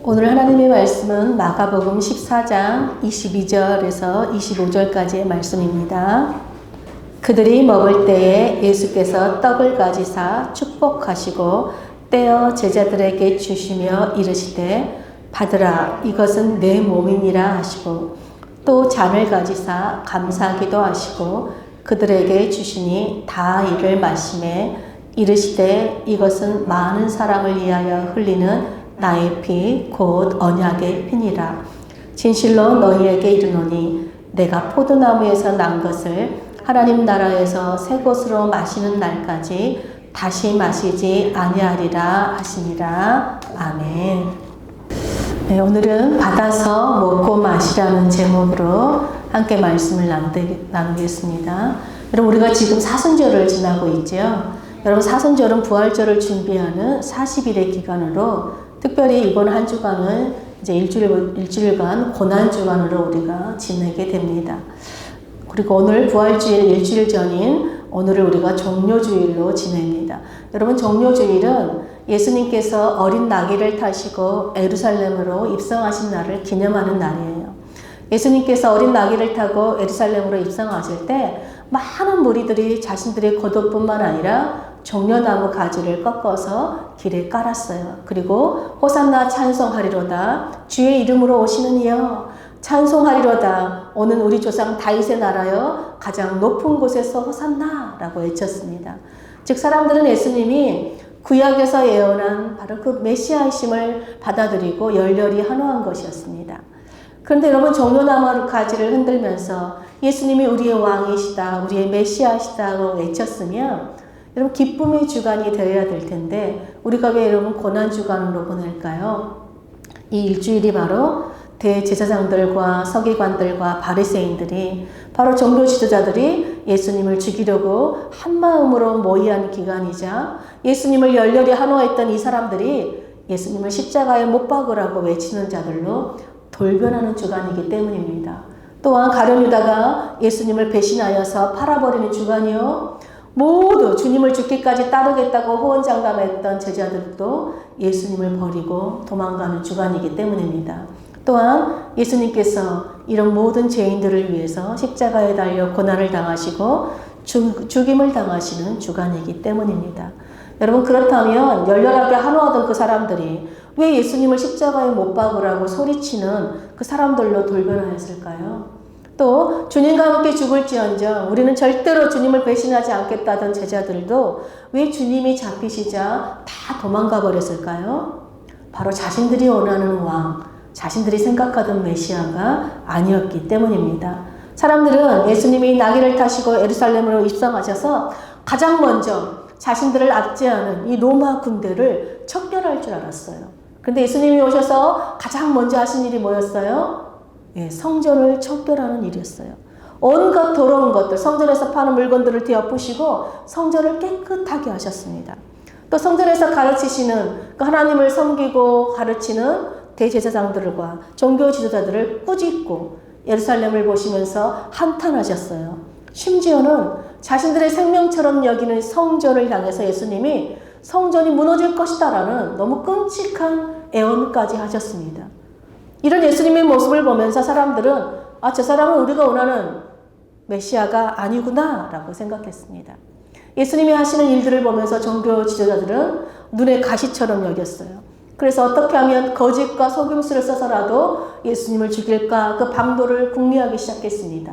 오늘 하나님의 말씀은 마가복음 14장 22절에서 25절까지의 말씀입니다. 그들이 먹을 때에 예수께서 떡을 가지사 축복하시고 떼어 제자들에게 주시며 이르시되 받으라 이것은 내 몸이니라 하시고 또 잔을 가지사 감사하기도 하시고 그들에게 주시니 다 이를 마시매 이르시되 이것은 많은 사람을 위하여 흘리는 나의 피 곧 언약의 피니라. 진실로 너희에게 이르노니 내가 포도나무에서 난 것을 하나님 나라에서 새 것으로 마시는 날까지 다시 마시지 아니하리라 하시니라. 아멘. 네, 오늘은 받아서 먹고 마시라는 제목으로 함께 말씀을 나누겠습니다. 여러분, 우리가 지금 사순절을 지나고 있죠. 여러분, 사순절은 부활절을 준비하는 40일의 기간으로 특별히 이번 한 주간은 이제 일주일간 고난주간으로 우리가 지내게 됩니다. 그리고 오늘 부활주일 일주일 전인 오늘을 우리가 종료주일로 지냅니다. 여러분, 종료주일은 예수님께서 어린 나귀를 타시고 예루살렘으로 입성하신 날을 기념하는 날이에요. 예수님께서 어린 나귀를 타고 예루살렘으로 입성하실 때 많은 무리들이 자신들의 겉옷뿐만 아니라 종려나무 가지를 꺾어서 길에 깔았어요. 그리고 호산나 찬송하리로다 주의 이름으로 오시는 이여 찬송하리로다 오는 우리 조상 다윗의 나라여 가장 높은 곳에서 호산나 라고 외쳤습니다. 즉 사람들은 예수님이 구약에서 예언한 바로 그 메시아이심을 받아들이고 열렬히 환호한 것이었습니다. 그런데 여러분, 종려나무 가지를 흔들면서 예수님이 우리의 왕이시다, 우리의 메시아시다고 외쳤으면 여러분, 기쁨의 주간이 되어야 될 텐데 우리가 왜 여러분 고난주간으로 보낼까요? 이 일주일이 바로 대제사장들과 서기관들과 바리새인들이 바로 종교 지도자들이 예수님을 죽이려고 한마음으로 모의한 기간이자 예수님을 열렬히 환호했던 이 사람들이 예수님을 십자가에 못 박으라고 외치는 자들로 돌변하는 주간이기 때문입니다. 또한 가룟 유다가 예수님을 배신하여서 팔아버리는 주간이요. 모두 주님을 죽기까지 따르겠다고 호언장담했던 제자들도 예수님을 버리고 도망가는 주간이기 때문입니다. 또한 예수님께서 이런 모든 죄인들을 위해서 십자가에 달려 고난을 당하시고 죽임을 당하시는 주간이기 때문입니다. 여러분, 그렇다면 열렬하게 환호하던 그 사람들이 왜 예수님을 십자가에 못 박으라고 소리치는 그 사람들로 돌변하였을까요? 또 주님과 함께 죽을지언정 우리는 절대로 주님을 배신하지 않겠다던 제자들도 왜 주님이 잡히시자 다 도망가 버렸을까요? 바로 자신들이 원하는 왕, 자신들이 생각하던 메시아가 아니었기 때문입니다. 사람들은 예수님이 나귀를 타시고 예루살렘으로 입성하셔서 가장 먼저 자신들을 압제하는 이 로마 군대를 척결할 줄 알았어요. 그런데 예수님이 오셔서 가장 먼저 하신 일이 뭐였어요? 성전을 척결하는 일이었어요. 온갖 더러운 것들, 성전에서 파는 물건들을 뒤엎으시고 성전을 깨끗하게 하셨습니다. 또 성전에서 가르치시는 그 하나님을 섬기고 가르치는 대제사장들과 종교 지도자들을 꾸짖고 예루살렘을 보시면서 한탄하셨어요. 심지어는 자신들의 생명처럼 여기는 성전을 향해서 예수님이 성전이 무너질 것이다라는 너무 끔찍한 애언까지 하셨습니다. 이런 예수님의 모습을 보면서 사람들은 저 사람은 우리가 원하는 메시아가 아니구나 라고 생각했습니다. 예수님이 하시는 일들을 보면서 종교 지도자들은 눈에 가시처럼 여겼어요. 그래서 어떻게 하면 거짓과 속임수를 써서라도 예수님을 죽일까 그 방도를 궁리하기 시작했습니다.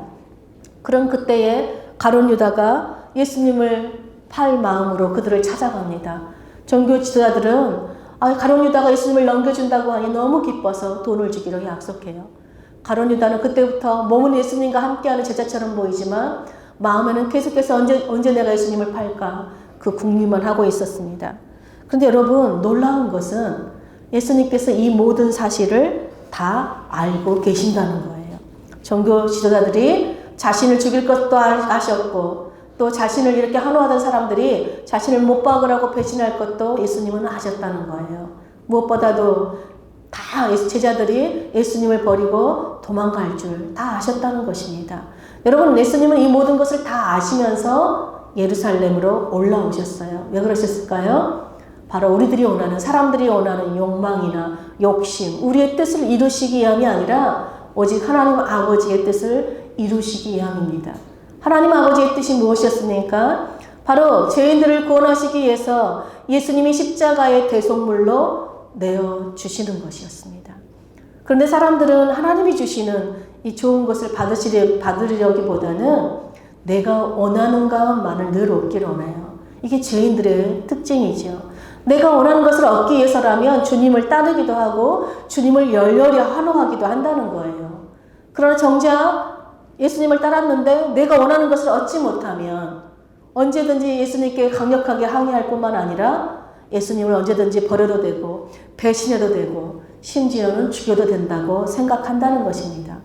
그런 그때에 가룟 유다가 예수님을 팔 마음으로 그들을 찾아갑니다. 종교 지도자들은 가룟 유다가 예수님을 넘겨준다고 하니 너무 기뻐서 돈을 주기로 약속해요. 가룟 유다는 그때부터 몸은 예수님과 함께하는 제자처럼 보이지만 마음에는 계속해서 언제 내가 예수님을 팔까 그 궁리만 하고 있었습니다. 그런데 여러분, 놀라운 것은 예수님께서 이 모든 사실을 다 알고 계신다는 거예요. 종교 지도자들이 자신을 죽일 것도 아셨고 또 자신을 이렇게 환호하던 사람들이 자신을 못 박으라고 배신할 것도 예수님은 아셨다는 거예요. 무엇보다도 다 제자들이 예수님을 버리고 도망갈 줄 다 아셨다는 것입니다. 여러분, 예수님은 이 모든 것을 다 아시면서 예루살렘으로 올라오셨어요. 왜 그러셨을까요? 바로 우리들이 원하는, 사람들이 원하는 욕망이나 욕심, 우리의 뜻을 이루시기 위함이 아니라 오직 하나님 아버지의 뜻을 이루시기 위함입니다. 하나님 아버지의 뜻이 무엇이었습니까? 바로 죄인들을 구원하시기 위해서 예수님이 십자가의 대속물로 내어주시는 것이었습니다. 그런데 사람들은 하나님이 주시는 이 좋은 것을 받으려기보다는 내가 원하는 것만을 늘 얻기를 원해요. 이게 죄인들의 특징이죠. 내가 원하는 것을 얻기 위해서라면 주님을 따르기도 하고 주님을 열렬히 환호하기도 한다는 거예요. 그러나 정작 예수님을 따랐는데 내가 원하는 것을 얻지 못하면 언제든지 예수님께 강력하게 항의할 뿐만 아니라 예수님을 언제든지 버려도 되고 배신해도 되고 심지어는 죽여도 된다고 생각한다는 것입니다.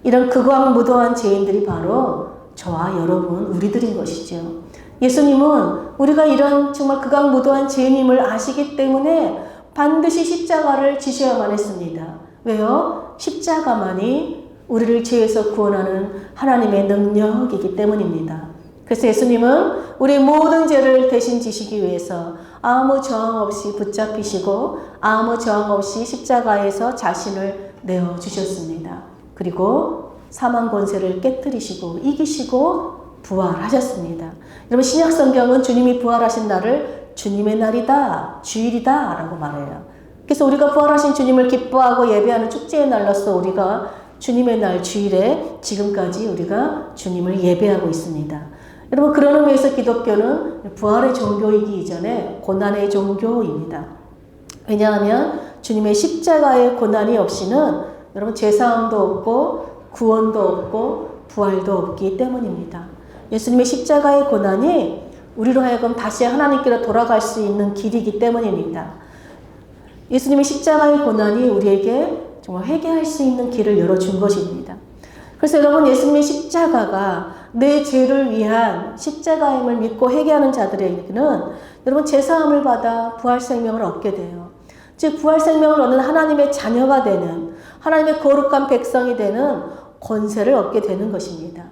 이런 극악무도한 죄인들이 바로 저와 여러분 우리들인 것이죠. 예수님은 우리가 이런 정말 극악무도한 죄인임을 아시기 때문에 반드시 십자가를 지셔야만 했습니다. 왜요? 십자가만이 우리를 죄에서 구원하는 하나님의 능력이기 때문입니다. 그래서 예수님은 우리의 모든 죄를 대신 지시기 위해서 아무 저항 없이 붙잡히시고 아무 저항 없이 십자가에서 자신을 내어주셨습니다. 그리고 사망 권세를 깨뜨리시고 이기시고 부활하셨습니다. 여러분 신약성경은 주님이 부활하신 날을 주님의 날이다, 주일이다 라고 말해요. 그래서 우리가 부활하신 주님을 기뻐하고 예배하는 축제의 날로서 우리가 주님의 날 주일에 지금까지 우리가 주님을 예배하고 있습니다. 여러분 그런 의미에서 기독교는 부활의 종교이기 이전에 고난의 종교입니다. 왜냐하면 주님의 십자가의 고난이 없이는 여러분 제사함도 없고 구원도 없고 부활도 없기 때문입니다. 예수님의 십자가의 고난이 우리로 하여금 다시 하나님께로 돌아갈 수 있는 길이기 때문입니다. 예수님의 십자가의 고난이 우리에게 정말 회개할 수 있는 길을 열어준 것입니다. 그래서 여러분 예수님의 십자가가 내 죄를 위한 십자가임을 믿고 회개하는 자들에게는 여러분 제사함을 받아 부활생명을 얻게 돼요. 즉 부활생명을 얻는 하나님의 자녀가 되는 하나님의 거룩한 백성이 되는 권세를 얻게 되는 것입니다.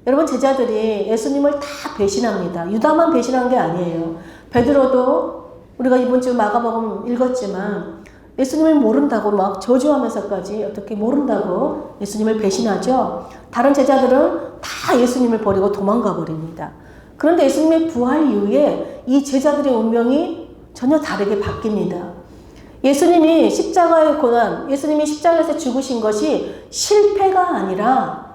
여러분 제자들이 예수님을 다 배신합니다. 유다만 배신한 게 아니에요. 베드로도 우리가 이번 주 마가복음 읽었지만 예수님을 모른다고 막 저주하면서까지 어떻게 모른다고 예수님을 배신하죠. 다른 제자들은 다 예수님을 버리고 도망가 버립니다. 그런데 예수님의 부활 이후에 이 제자들의 운명이 전혀 다르게 바뀝니다. 예수님이 십자가의 고난, 예수님이 십자가에서 죽으신 것이 실패가 아니라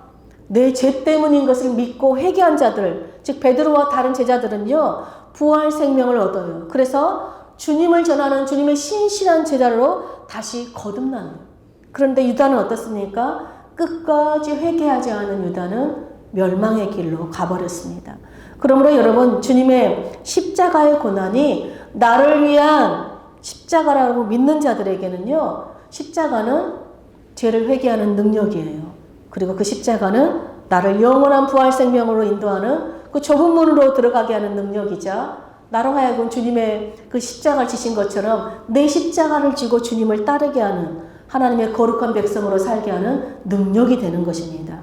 내 죄 때문인 것을 믿고 회개한 자들, 즉 베드로와 다른 제자들은요 부활 생명을 얻어요. 그래서 주님을 전하는 주님의 신실한 제자로 다시 거듭나는. 그런데 유다는 어떻습니까? 끝까지 회개하지 않은 유다는 멸망의 길로 가버렸습니다. 그러므로 여러분 주님의 십자가의 고난이 나를 위한 십자가라고 믿는 자들에게는요 십자가는 죄를 회개하는 능력이에요. 그리고 그 십자가는 나를 영원한 부활 생명으로 인도하는 그 좁은 문으로 들어가게 하는 능력이자 나로 하여금 주님의 그 십자가를 지신 것처럼 내 십자가를 지고 주님을 따르게 하는 하나님의 거룩한 백성으로 살게 하는 능력이 되는 것입니다.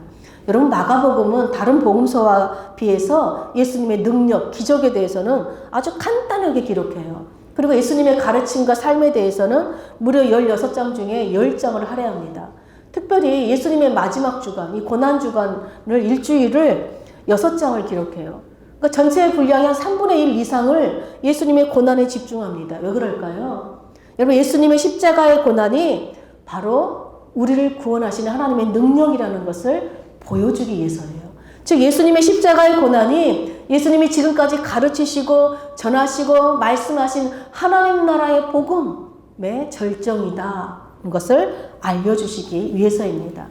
여러분 마가복음은 다른 복음서와 비해서 예수님의 능력, 기적에 대해서는 아주 간단하게 기록해요. 그리고 예수님의 가르침과 삶에 대해서는 무려 16장 중에 10장을 할애합니다. 특별히 예수님의 마지막 주간, 이 고난 주간을 일주일을 6장을 기록해요. 그러니까 전체 분량의 한 3분의 1 이상을 예수님의 고난에 집중합니다. 왜 그럴까요? 여러분 예수님의 십자가의 고난이 바로 우리를 구원하시는 하나님의 능력이라는 것을 보여주기 위해서예요. 즉 예수님의 십자가의 고난이 예수님이 지금까지 가르치시고 전하시고 말씀하신 하나님 나라의 복음의 절정이다. 것을 알려주시기 위해서입니다.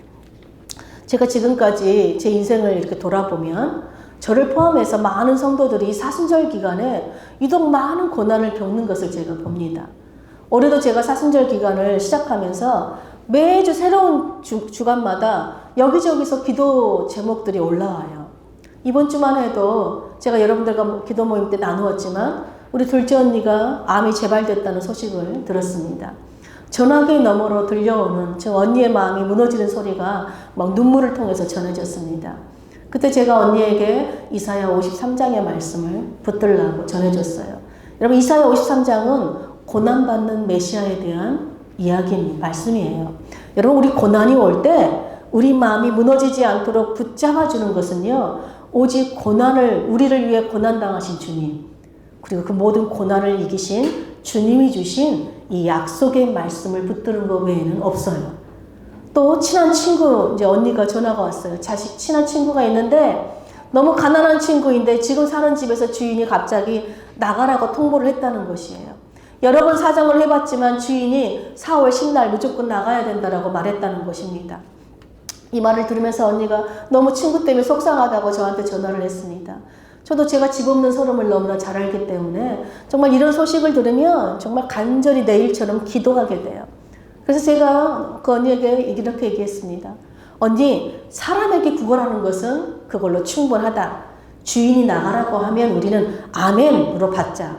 제가 지금까지 제 인생을 이렇게 돌아보면 저를 포함해서 많은 성도들이 사순절 기간에 유독 많은 고난을 겪는 것을 제가 봅니다. 올해도 제가 사순절 기간을 시작하면서 매주 새로운 주간마다 여기저기서 기도 제목들이 올라와요. 이번 주만 해도 제가 여러분들과 기도 모임 때 나누었지만 우리 둘째 언니가 암이 재발됐다는 소식을 들었습니다. 전화기 너머로 들려오는 저 언니의 마음이 무너지는 소리가 막 눈물을 통해서 전해졌습니다. 그때 제가 언니에게 이사야 53장의 말씀을 붙들라고 전해줬어요. 여러분 이사야 53장은 고난받는 메시아에 대한 말씀이에요. 여러분, 우리 고난이 올 때 우리 마음이 무너지지 않도록 붙잡아주는 것은요, 오직 우리를 위해 고난당하신 주님, 그리고 그 모든 고난을 이기신 주님이 주신 이 약속의 말씀을 붙드는 것 외에는 없어요. 또 친한 친구, 이제 언니가 전화가 왔어요. 친한 친구가 있는데 너무 가난한 친구인데 지금 사는 집에서 주인이 갑자기 나가라고 통보를 했다는 것이에요. 여러 번 사정을 해봤지만 주인이 4월 10날 무조건 나가야 된다라고 말했다는 것입니다. 이 말을 들으면서 언니가 너무 친구 때문에 속상하다고 저한테 전화를 했습니다. 저도 제가 집 없는 서름을 너무나 잘 알기 때문에 정말 이런 소식을 들으면 정말 간절히 내일처럼 기도하게 돼요. 그래서 제가 그 언니에게 이렇게 얘기했습니다. 언니, 사람에게 구걸하는 것은 그걸로 충분하다. 주인이 나가라고 하면 우리는 아멘으로 받자.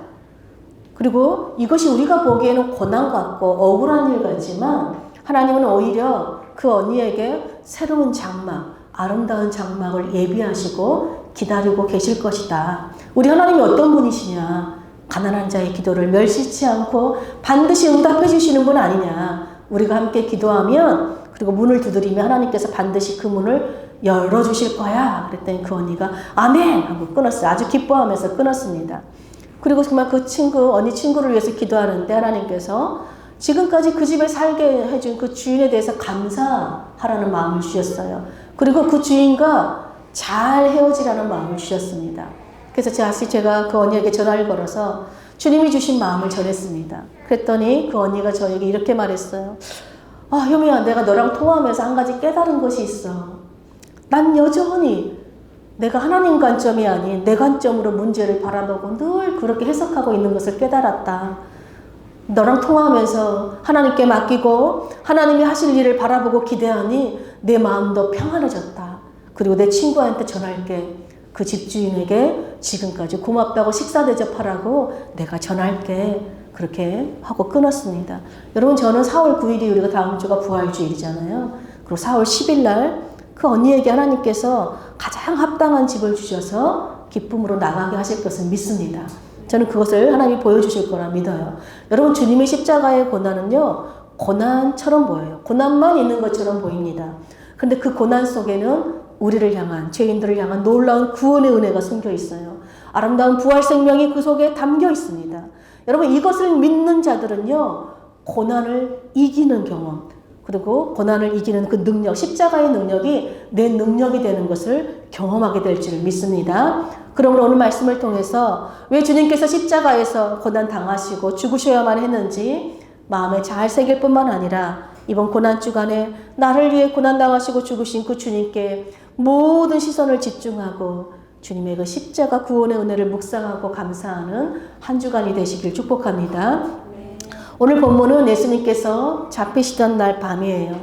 그리고 이것이 우리가 보기에는 고난 같고 억울한 일 같지만 하나님은 오히려 그 언니에게 새로운 장막, 아름다운 장막을 예비하시고 기다리고 계실 것이다. 우리 하나님이 어떤 분이시냐? 가난한 자의 기도를 멸시치 않고 반드시 응답해 주시는 분 아니냐? 우리가 함께 기도하면, 그리고 문을 두드리면 하나님께서 반드시 그 문을 열어주실 거야. 그랬더니 그 언니가 아멘! 하고 끊었어요. 아주 기뻐하면서 끊었습니다. 그리고 정말 언니 친구를 위해서 기도하는데 하나님께서 지금까지 그 집에 살게 해준 그 주인에 대해서 감사하라는 마음을 주셨어요. 그리고 그 주인과 잘 헤어지라는 마음을 주셨습니다. 그래서 제가 그 언니에게 전화를 걸어서 주님이 주신 마음을 전했습니다. 그랬더니 그 언니가 저에게 이렇게 말했어요. 효미야, 내가 너랑 통화하면서 한 가지 깨달은 것이 있어. 난 여전히 내가 하나님 관점이 아닌 내 관점으로 문제를 바라보고 늘 그렇게 해석하고 있는 것을 깨달았다. 너랑 통화하면서 하나님께 맡기고 하나님이 하실 일을 바라보고 기대하니 내 마음도 평안해졌다. 그리고 내 친구한테 전할게. 그 집주인에게 지금까지 고맙다고 식사 대접하라고 내가 전할게. 그렇게 하고 끊었습니다. 여러분, 저는 4월 9일이 우리가 다음 주가 부활주일이잖아요. 그리고 4월 10일 날 그 언니에게 하나님께서 가장 합당한 집을 주셔서 기쁨으로 나가게 하실 것을 믿습니다. 저는 그것을 하나님이 보여주실 거라 믿어요. 여러분, 주님의 십자가의 고난은요, 고난처럼 보여요. 고난만 있는 것처럼 보입니다. 그런데 그 고난 속에는 우리를 향한, 죄인들을 향한 놀라운 구원의 은혜가 숨겨 있어요. 아름다운 부활 생명이 그 속에 담겨 있습니다. 여러분, 이것을 믿는 자들은요, 고난을 이기는 경험, 그리고 고난을 이기는 그 능력, 십자가의 능력이 내 능력이 되는 것을 경험하게 될 줄 믿습니다. 그러므로 오늘 말씀을 통해서 왜 주님께서 십자가에서 고난 당하시고 죽으셔야만 했는지 마음에 잘 새길 뿐만 아니라 이번 고난 주간에 나를 위해 고난 당하시고 죽으신 그 주님께 모든 시선을 집중하고 주님의 그 십자가 구원의 은혜를 묵상하고 감사하는 한 주간이 되시길 축복합니다. 오늘 본문은 예수님께서 잡히시던 날 밤이에요.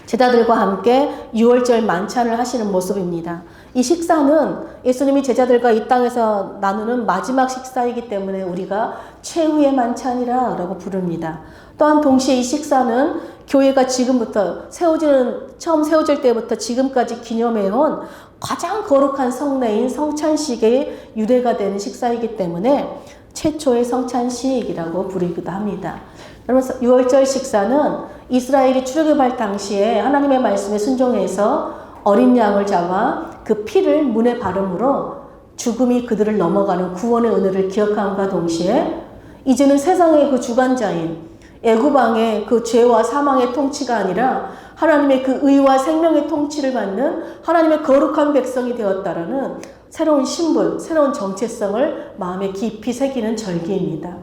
제자들과 함께 유월절 만찬을 하시는 모습입니다. 이 식사는 예수님이 제자들과 이 땅에서 나누는 마지막 식사이기 때문에 우리가 최후의 만찬이라고 부릅니다. 또한 동시에 이 식사는 교회가 지금부터 처음 세워질 때부터 지금까지 기념해온 가장 거룩한 성례인 성찬식의 유래가 되는 식사이기 때문에 최초의 성찬식이라고 부르기도 합니다. 여러분, 유월절 식사는 이스라엘이 출애굽할 당시에 하나님의 말씀에 순종해서 어린 양을 잡아 그 피를 문에 바름으로 죽음이 그들을 넘어가는 구원의 은혜를 기억함과 동시에 이제는 세상의 그 주관자인 애굽 왕의 그 죄와 사망의 통치가 아니라 하나님의 그 의와 생명의 통치를 받는 하나님의 거룩한 백성이 되었다라는 새로운 신분, 새로운 정체성을 마음에 깊이 새기는 절기입니다.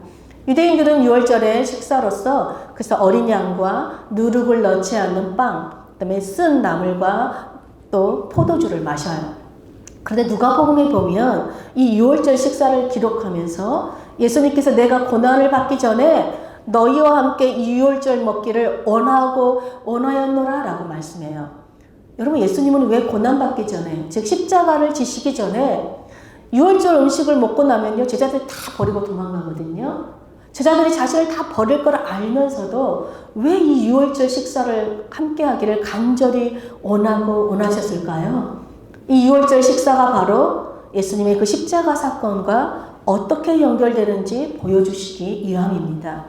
유대인들은 유월절의 식사로서 그래서 어린 양과 누룩을 넣지 않는 빵, 그다음에 쓴 나물과 또 포도주를 마셔요. 그런데 누가복음에 보면 이 유월절 식사를 기록하면서 예수님께서 내가 고난을 받기 전에 너희와 함께 이 유월절 먹기를 원하였노라 라고 말씀해요. 여러분, 예수님은 왜 고난받기 전에, 즉 십자가를 지시기 전에 유월절 음식을 먹고 나면요, 제자들이 다 버리고 도망가거든요. 제자들이 자신을 다 버릴 걸 알면서도 왜 이 유월절 식사를 함께 하기를 간절히 원하셨을까요? 이 유월절 식사가 바로 예수님의 그 십자가 사건과 어떻게 연결되는지 보여주시기 위함입니다.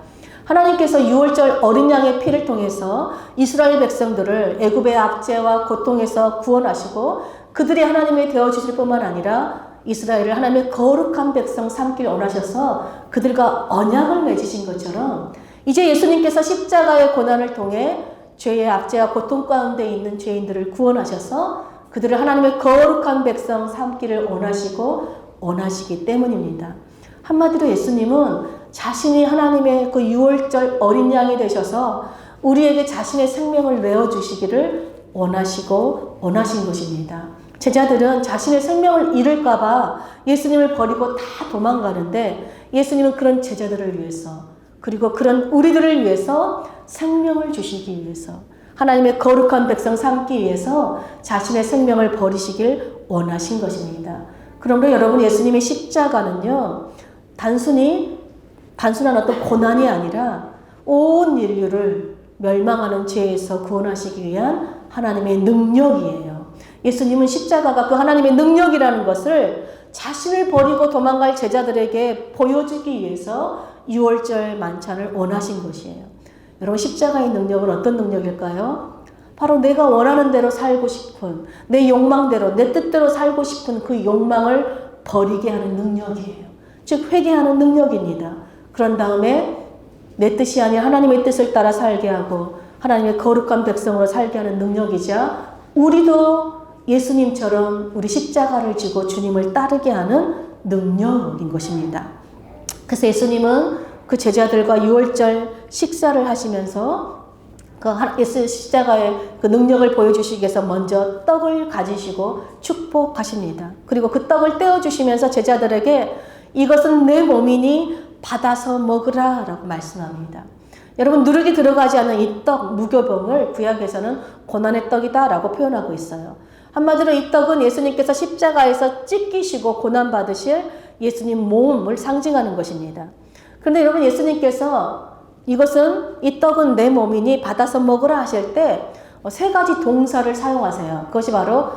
하나님께서 유월절 어린 양의 피를 통해서 이스라엘 백성들을 애굽의 압제와 고통에서 구원하시고 그들이 하나님의 되어주실 뿐만 아니라 이스라엘을 하나님의 거룩한 백성 삼길 원하셔서 그들과 언약을 맺으신 것처럼 이제 예수님께서 십자가의 고난을 통해 죄의 압제와 고통 가운데 있는 죄인들을 구원하셔서 그들을 하나님의 거룩한 백성 삼기를 원하시기 때문입니다. 한마디로 예수님은 자신이 하나님의 그 유월절 어린 양이 되셔서 우리에게 자신의 생명을 내어주시기를 원하신 것입니다. 제자들은 자신의 생명을 잃을까봐 예수님을 버리고 다 도망가는데 예수님은 그런 제자들을 위해서 그리고 그런 우리들을 위해서 생명을 주시기 위해서 하나님의 거룩한 백성 삼기 위해서 자신의 생명을 버리시길 원하신 것입니다. 그러므로 여러분 예수님의 십자가는요 단순한 어떤 고난이 아니라 온 인류를 멸망하는 죄에서 구원하시기 위한 하나님의 능력이에요. 예수님은 십자가가 그 하나님의 능력이라는 것을 자신을 버리고 도망갈 제자들에게 보여주기 위해서 유월절 만찬을 원하신 것이에요. 여러분 십자가의 능력은 어떤 능력일까요? 바로 내가 원하는 대로 살고 싶은 내 욕망대로 내 뜻대로 살고 싶은 그 욕망을 버리게 하는 능력이에요. 즉 회개하는 능력입니다. 그런 다음에 내 뜻이 아닌 하나님의 뜻을 따라 살게 하고 하나님의 거룩한 백성으로 살게 하는 능력이자 우리도 예수님처럼 우리 십자가를 지고 주님을 따르게 하는 능력인 것입니다. 그래서 예수님은 그 제자들과 유월절 식사를 하시면서 그 예수 십자가의 그 능력을 보여주시기 위해서 먼저 떡을 가지시고 축복하십니다. 그리고 그 떡을 떼어주시면서 제자들에게 이것은 내 몸이니 받아서 먹으라 라고 말씀합니다. 여러분 누룩이 들어가지 않는 이 떡 무교병을 구약에서는 고난의 떡이다 라고 표현하고 있어요. 한마디로 이 떡은 예수님께서 십자가에서 찢기시고 고난받으실 예수님 몸을 상징하는 것입니다. 그런데 여러분 예수님께서 이것은 이 떡은 내 몸이니 받아서 먹으라 하실 때 세 가지 동사를 사용하세요. 그것이 바로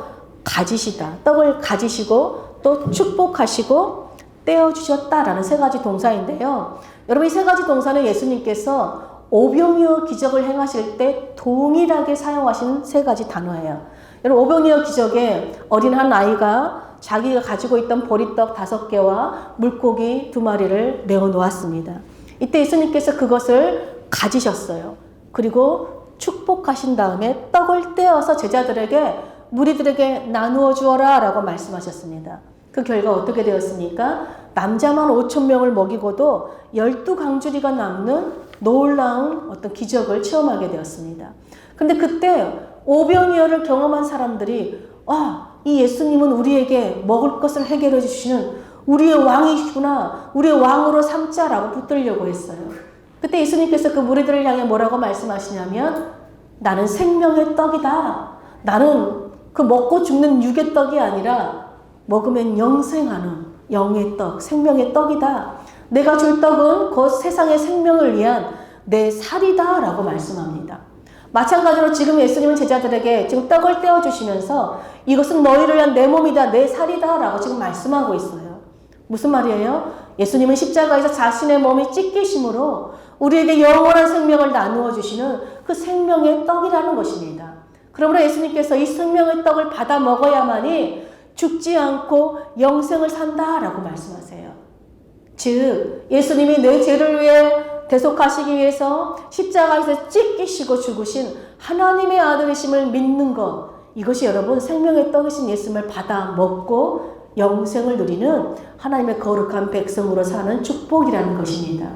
가지시다. 떡을 가지시고 또 축복하시고 떼어주셨다라는 세 가지 동사인데요. 여러분 이 세 가지 동사는 예수님께서 오병이어 기적을 행하실 때 동일하게 사용하신 세 가지 단어예요. 여러분 오병이어 기적에 어린 한 아이가 자기가 가지고 있던 보리떡 5개와 물고기 2마리를 내어놓았습니다. 이때 예수님께서 그것을 가지셨어요. 그리고 축복하신 다음에 떡을 떼어서 제자들에게 무리들에게 나누어 주어라 라고 말씀하셨습니다. 그 결과 어떻게 되었습니까? 남자만 5,000명을 먹이고도 12강주리가 남는 놀라운 어떤 기적을 체험하게 되었습니다. 근데 그때 오병이어를 경험한 사람들이 이 예수님은 우리에게 먹을 것을 해결해 주시는 우리의 왕이시구나. 우리의 왕으로 삼자라고 붙들려고 했어요. 그때 예수님께서 그 무리들을 향해 뭐라고 말씀하시냐면 나는 생명의 떡이다. 나는 그 먹고 죽는 육의 떡이 아니라 먹으면 영생하는 영의 떡, 생명의 떡이다. 내가 줄 떡은 곧 세상의 생명을 위한 내 살이다 라고 말씀합니다. 마찬가지로 지금 예수님은 제자들에게 지금 떡을 떼어주시면서 이것은 너희를 위한 내 몸이다, 내 살이다 라고 지금 말씀하고 있어요. 무슨 말이에요? 예수님은 십자가에서 자신의 몸이 찢기심으로 우리에게 영원한 생명을 나누어 주시는 그 생명의 떡이라는 것입니다. 그러므로 예수님께서 이 생명의 떡을 받아 먹어야만이 죽지 않고 영생을 산다라고 말씀하세요. 즉 예수님이 내 죄를 위해 대속하시기 위해서 십자가에서 찢기시고 죽으신 하나님의 아들이심을 믿는 것, 이것이 여러분 생명의 떡이신 예수님을 받아 먹고 영생을 누리는 하나님의 거룩한 백성으로 사는 축복이라는 것입니다.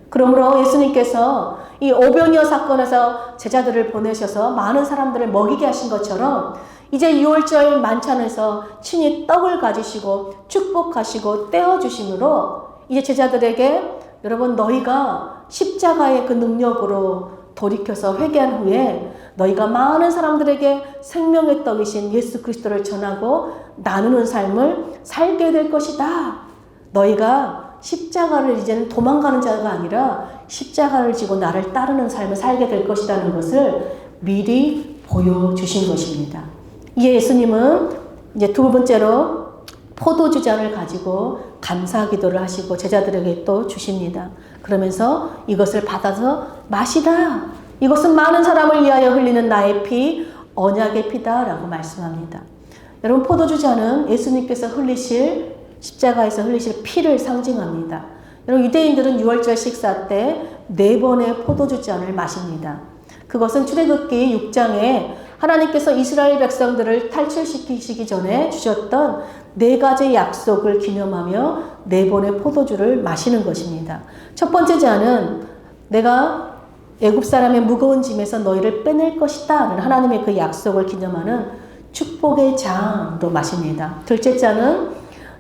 그러므로 예수님께서 이 오병이어 사건에서 제자들을 보내셔서 많은 사람들을 먹이게 하신 것처럼 이제 유월절 만찬에서 친히 떡을 가지시고 축복하시고 떼어주심으로 이제 제자들에게 여러분 너희가 십자가의 그 능력으로 돌이켜서 회개한 후에 너희가 많은 사람들에게 생명의 떡이신 예수 그리스도를 전하고 나누는 삶을 살게 될 것이다. 너희가 십자가를 이제는 도망가는 자가 아니라 십자가를 지고 나를 따르는 삶을 살게 될 것이라는 것을 미리 보여주신 것입니다. 이에 예수님은 이제 두 번째로 포도주 잔을 가지고 감사 기도를 하시고 제자들에게 또 주십니다. 그러면서 이것을 받아서 마시라. 이것은 많은 사람을 위하여 흘리는 나의 피, 언약의 피다라고 말씀합니다. 여러분, 포도주 잔은 예수님께서 흘리실, 십자가에서 흘리실 피를 상징합니다. 여러분, 유대인들은 유월절 식사 때 4번의 포도주 잔을 마십니다. 그것은 출애굽기 6장에 하나님께서 이스라엘 백성들을 탈출시키시기 전에 주셨던 4가지 약속을 기념하며 4번의 포도주를 마시는 것입니다. 첫 번째 잔은 내가 애굽 사람의 무거운 짐에서 너희를 빼낼 것이다 라는 하나님의 그 약속을 기념하는 축복의 잔으로 마십니다. 둘째 잔은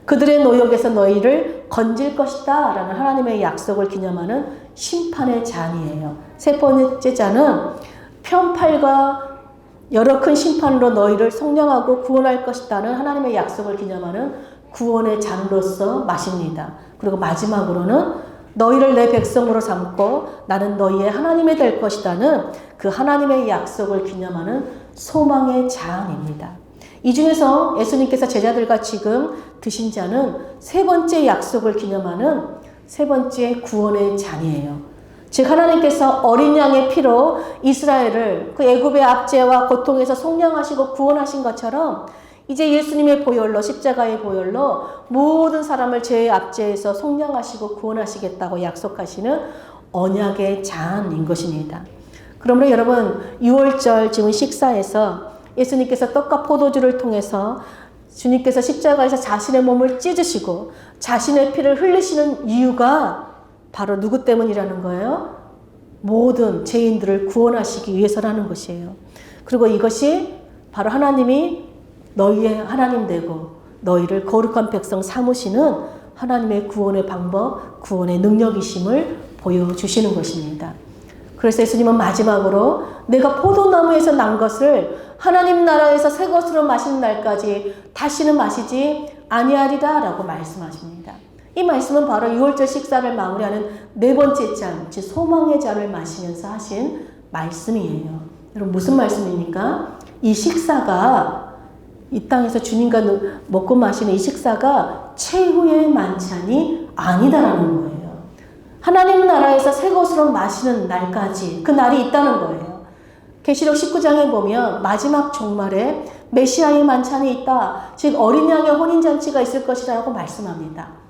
그들의 노역에서 너희를 건질 것이다 라는 하나님의 약속을 기념하는 심판의 잔이에요. 세 번째 잔은 편팔과 여러 큰 심판으로 너희를 속량하고 구원할 것이다는 하나님의 약속을 기념하는 구원의 잔으로서 마십니다. 그리고 마지막으로는 너희를 내 백성으로 삼고 나는 너희의 하나님이 될 것이다는 그 하나님의 약속을 기념하는 소망의 잔입니다. 이 중에서 예수님께서 제자들과 지금 드신 잔은 세 번째 약속을 기념하는 세 번째 구원의 잔이에요. 즉 하나님께서 어린 양의 피로 이스라엘을 그 애굽의 압제와 고통에서 속량하시고 구원하신 것처럼 이제 예수님의 보혈로, 십자가의 보혈로 모든 사람을 죄의 압제에서 속량하시고 구원하시겠다고 약속하시는 언약의 잔인 것입니다. 그러므로 여러분, 6월절 지금 식사에서 예수님께서 떡과 포도주를 통해서 주님께서 십자가에서 자신의 몸을 찢으시고 자신의 피를 흘리시는 이유가 바로 누구 때문이라는 거예요? 모든 죄인들을 구원하시기 위해서라는 것이에요. 그리고 이것이 바로 하나님이 너희의 하나님 되고 너희를 거룩한 백성 삼으시는 하나님의 구원의 방법, 구원의 능력이심을 보여주시는 것입니다. 그래서 예수님은 마지막으로 내가 포도나무에서 난 것을 하나님 나라에서 새 것으로 마시는 날까지 다시는 마시지 아니하리라 라고 말씀하십니다. 이 말씀은 바로 6월절 식사를 마무리하는 네 번째 잔, 즉 소망의 잔을 마시면서 하신 말씀이에요. 여러분, 무슨 말씀입니까? 이 식사가 이 땅에서 주님과 먹고 마시는 이 식사가 최후의 만찬이 아니다라는 거예요. 하나님 나라에서 새 것으로 마시는 날까지 그 날이 있다는 거예요. 계시록 19장에 보면 마지막 종말에 메시아의 만찬이 있다. 즉 어린 양의 혼인잔치가 있을 것이라고 말씀합니다.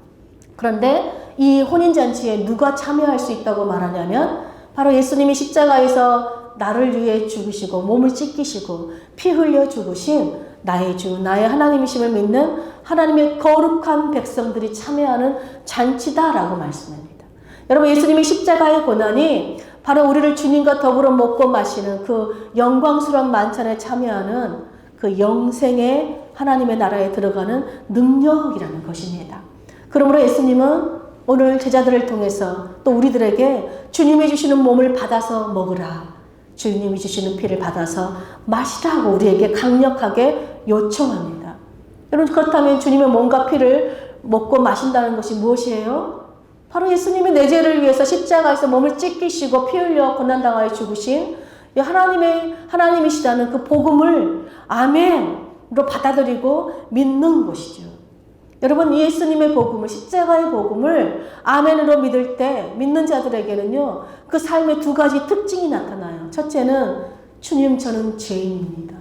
그런데 이 혼인잔치에 누가 참여할 수 있다고 말하냐면 바로 예수님이 십자가에서 나를 위해 죽으시고 몸을 찢기시고 피 흘려 죽으신 나의 주, 나의 하나님이심을 믿는 하나님의 거룩한 백성들이 참여하는 잔치다라고 말씀합니다. 여러분, 예수님의 십자가의 고난이 바로 우리를 주님과 더불어 먹고 마시는 그 영광스러운 만찬에 참여하는 그 영생의 하나님의 나라에 들어가는 능력이라는 것입니다. 그러므로 예수님은 오늘 제자들을 통해서 또 우리들에게 주님이 주시는 몸을 받아서 먹으라, 주님이 주시는 피를 받아서 마시라고 우리에게 강력하게 요청합니다. 여러분, 그렇다면 주님의 몸과 피를 먹고 마신다는 것이 무엇이에요? 바로 예수님이 내 죄를 위해서 십자가에서 몸을 찢기시고 피 흘려 고난당하여 죽으신 하나님이시다는 그 복음을 아멘으로 받아들이고 믿는 것이죠. 여러분, 예수님의 복음을, 십자가의 복음을 아멘으로 믿을 때 믿는 자들에게는요, 그 삶의 두 가지 특징이 나타나요. 첫째는 주님, 저는 죄인입니다.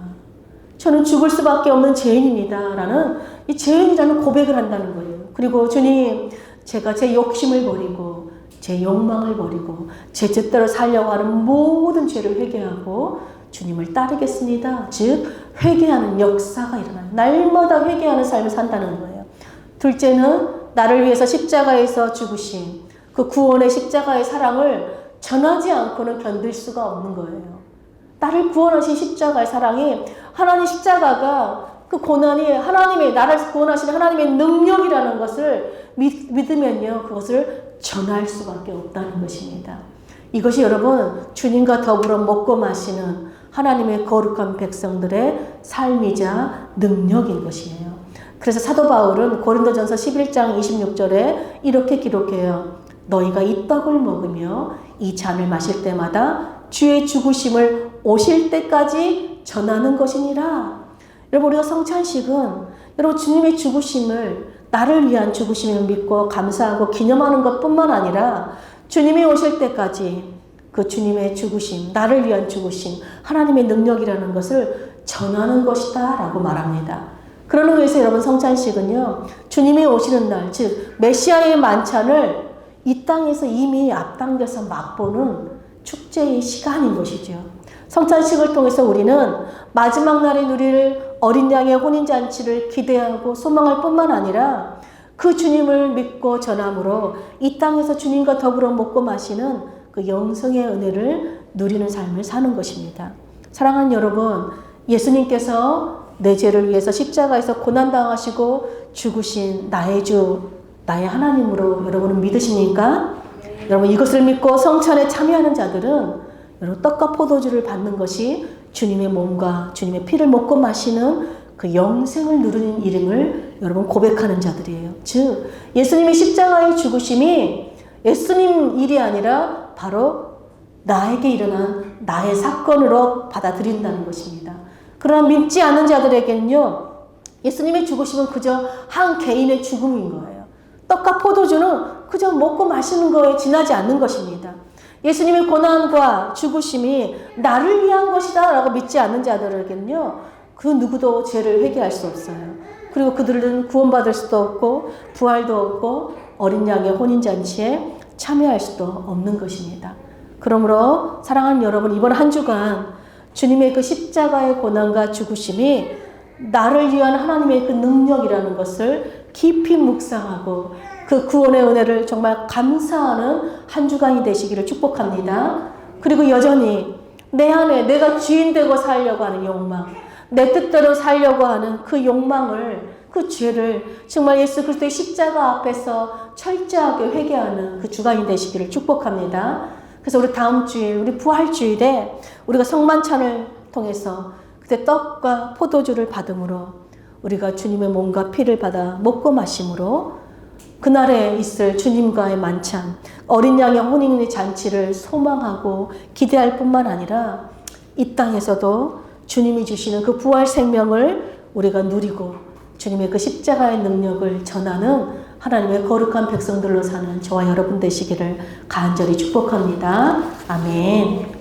저는 죽을 수밖에 없는 죄인입니다. 라는 이 죄인이라는 고백을 한다는 거예요. 그리고 주님, 제가 제 욕심을 버리고 제 욕망을 버리고 제 뜻대로 살려고 하는 모든 죄를 회개하고 주님을 따르겠습니다. 즉 회개하는 역사가 일어나요. 날마다 회개하는 삶을 산다는 거예요. 둘째는 나를 위해서 십자가에서 죽으신 그 구원의 십자가의 사랑을 전하지 않고는 견딜 수가 없는 거예요. 나를 구원하신 십자가의 사랑이, 하나님 십자가가 그 고난이 하나님의, 나를 구원하시는 하나님의 능력이라는 것을 믿으면요, 그것을 전할 수밖에 없다는 것입니다. 이것이 여러분, 주님과 더불어 먹고 마시는 하나님의 거룩한 백성들의 삶이자 능력인 것이에요. 그래서 사도 바울은 고린도전서 11장 26절에 이렇게 기록해요. 너희가 이 떡을 먹으며 이 잔을 마실 때마다 주의 죽으심을 오실 때까지 전하는 것이니라. 여러분, 우리가 성찬식은 여러분 주님의 죽으심을 나를 위한 죽으심을 믿고 감사하고 기념하는 것뿐만 아니라 주님이 오실 때까지 그 주님의 죽으심, 나를 위한 죽으심, 하나님의 능력이라는 것을 전하는 것이다 라고 말합니다. 그러는 의미에서 여러분 성찬식은요, 주님이 오시는 날, 즉 메시아의 만찬을 이 땅에서 이미 앞당겨서 맛보는 축제의 시간인 것이죠. 성찬식을 통해서 우리는 마지막 날에 누릴 어린 양의 혼인잔치를 기대하고 소망할 뿐만 아니라 그 주님을 믿고 전함으로 이 땅에서 주님과 더불어 먹고 마시는 그 영생의 은혜를 누리는 삶을 사는 것입니다. 사랑하는 여러분, 예수님께서 내 죄를 위해서 십자가에서 고난당하시고 죽으신 나의 주, 나의 하나님으로 여러분은 믿으십니까? 여러분 이것을 믿고 성찬에 참여하는 자들은 여러분 떡과 포도주를 받는 것이 주님의 몸과 주님의 피를 먹고 마시는 그 영생을 누리는 이름을 여러분 고백하는 자들이에요. 즉 예수님의 십자가의 죽으심이 예수님 일이 아니라 바로 나에게 일어난 나의 사건으로 받아들인다는 것입니다. 그러나 믿지 않는 자들에게는요, 예수님의 죽으심은 그저 한 개인의 죽음인 거예요. 떡과 포도주는 그저 먹고 마시는 거에 지나지 않는 것입니다. 예수님의 고난과 죽으심이 나를 위한 것이다 라고 믿지 않는 자들에게는요, 그 누구도 죄를 회개할 수 없어요. 그리고 그들은 구원받을 수도 없고 부활도 없고 어린 양의 혼인잔치에 참여할 수도 없는 것입니다. 그러므로 사랑하는 여러분, 이번 한 주간 주님의 그 십자가의 고난과 죽으심이 나를 위한 하나님의 그 능력이라는 것을 깊이 묵상하고 그 구원의 은혜를 정말 감사하는 한 주간이 되시기를 축복합니다. 그리고 여전히 내 안에 내가 주인 되고 살려고 하는 욕망, 내 뜻대로 살려고 하는 그 욕망을, 그 죄를 정말 예수 그리스도의 십자가 앞에서 철저하게 회개하는 그 주간이 되시기를 축복합니다. 그래서 우리 다음 주일, 우리 부활주일에 우리가 성만찬을 통해서 그때 떡과 포도주를 받음으로 우리가 주님의 몸과 피를 받아 먹고 마심으로 그날에 있을 주님과의 만찬, 어린 양의 혼인의 잔치를 소망하고 기대할 뿐만 아니라 이 땅에서도 주님이 주시는 그 부활 생명을 우리가 누리고 주님의 그 십자가의 능력을 전하는 하나님의 거룩한 백성들로 사는 저와 여러분 되시기를 간절히 축복합니다. 아멘.